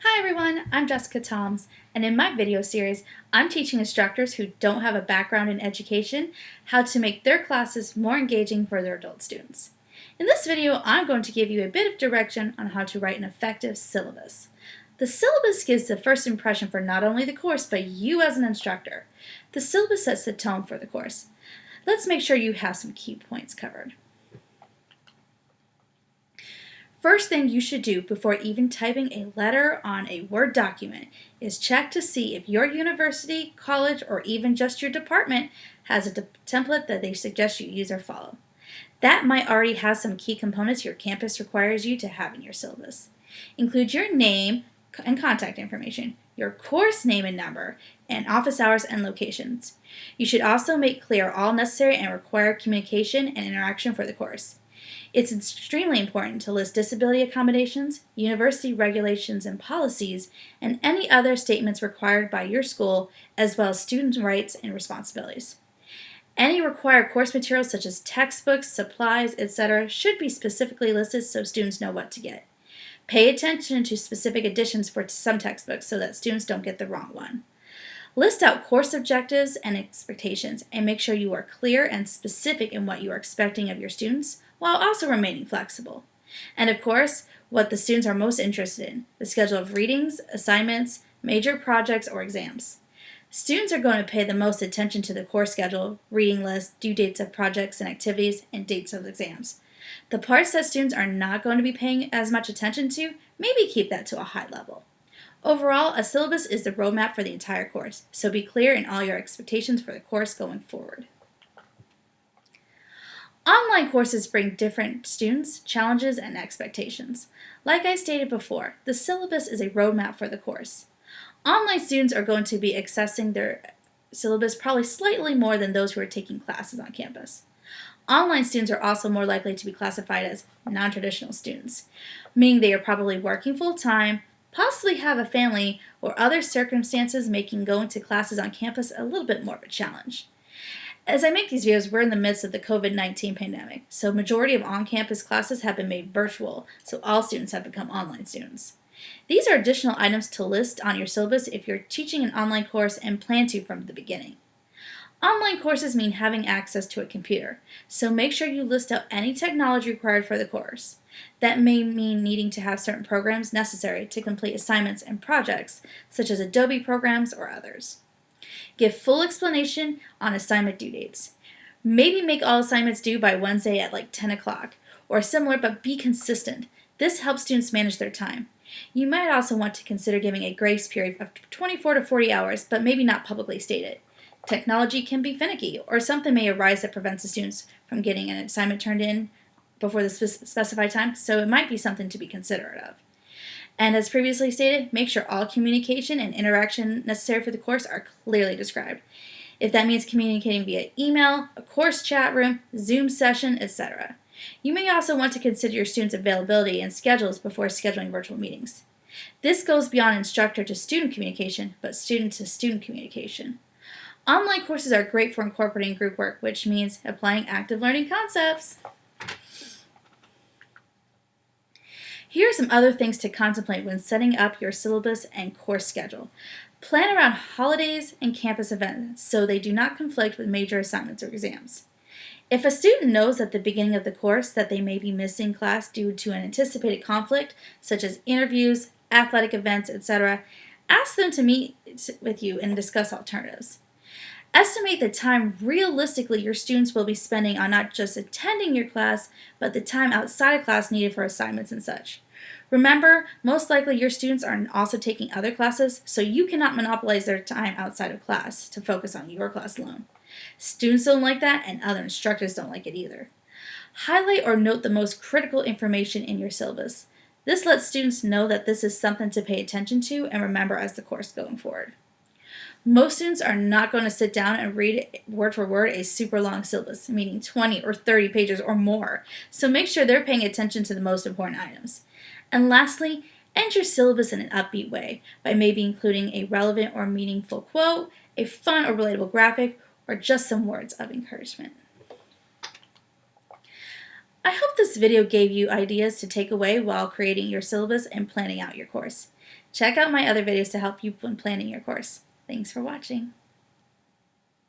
Hi everyone, I'm Jessica Toms, and in my video series, I'm teaching instructors who don't have a background in education how to make their classes more engaging for their adult students. In this video, I'm going to give you a bit of direction on how to write an effective syllabus. The syllabus gives the first impression for not only the course, but you as an instructor. The syllabus sets the tone for the course. Let's make sure you have some key points covered. First thing you should do before even typing a letter on a Word document is check to see if your university, college, or even just your department has a template that they suggest you use or follow. That might already have some key components your campus requires you to have in your syllabus. Include your name and contact information, your course name and number, and office hours and locations. You should also make clear all necessary and required communication and interaction for the course. It's extremely important to list disability accommodations, university regulations and policies, and any other statements required by your school, as well as student rights and responsibilities. Any required course materials such as textbooks, supplies, etc. should be specifically listed so students know what to get. Pay attention to specific additions for some textbooks so that students don't get the wrong one. List out course objectives and expectations and make sure you are clear and specific in what you are expecting of your students while also remaining flexible. And of course, what the students are most interested in, the schedule of readings, assignments, major projects, or exams. Students are going to pay the most attention to the course schedule, reading list, due dates of projects and activities, and dates of exams. The parts that students are not going to be paying as much attention to, maybe keep that to a high level. Overall, a syllabus is the roadmap for the entire course, so be clear in all your expectations for the course going forward. Online courses bring different students, challenges, and expectations. Like I stated before, the syllabus is a roadmap for the course. Online students are going to be accessing their syllabus probably slightly more than those who are taking classes on campus. Online students are also more likely to be classified as non-traditional students, meaning they are probably working full-time, possibly have a family, or other circumstances making going to classes on campus a little bit more of a challenge. As I make these videos, we're in the midst of the COVID-19 pandemic, so majority of on-campus classes have been made virtual, so all students have become online students. These are additional items to list on your syllabus if you're teaching an online course and plan to from the beginning. Online courses mean having access to a computer, so make sure you list out any technology required for the course. That may mean needing to have certain programs necessary to complete assignments and projects, such as Adobe programs or others. Give full explanation on assignment due dates. Maybe make all assignments due by Wednesday at like 10 o'clock, or similar, but be consistent. This helps students manage their time. You might also want to consider giving a grace period of 24 to 40 hours, but maybe not publicly stated. Technology can be finicky, or something may arise that prevents the students from getting an assignment turned in before the specified time, so it might be something to be considerate of. And as previously stated, make sure all communication and interaction necessary for the course are clearly described. If that means communicating via email, a course chat room, Zoom session, etc. You may also want to consider your students' availability and schedules before scheduling virtual meetings. This goes beyond instructor to student communication, but student to student communication. Online courses are great for incorporating group work, which means applying active learning concepts. Here are some other things to contemplate when setting up your syllabus and course schedule. Plan around holidays and campus events so they do not conflict with major assignments or exams. If a student knows at the beginning of the course that they may be missing class due to an anticipated conflict, such as interviews, athletic events, etc., ask them to meet with you and discuss alternatives. Estimate the time realistically your students will be spending on not just attending your class, but the time outside of class needed for assignments and such. Remember, most likely your students are also taking other classes, so you cannot monopolize their time outside of class to focus on your class alone. Students don't like that, and other instructors don't like it either. Highlight or note the most critical information in your syllabus. This lets students know that this is something to pay attention to and remember as the course going forward. Most students are not going to sit down and read word for word a super long syllabus, meaning 20 or 30 pages or more, so make sure they're paying attention to the most important items. And lastly, end your syllabus in an upbeat way by maybe including a relevant or meaningful quote, a fun or relatable graphic, or just some words of encouragement. I hope this video gave you ideas to take away while creating your syllabus and planning out your course. Check out my other videos to help you when planning your course. Thanks for watching.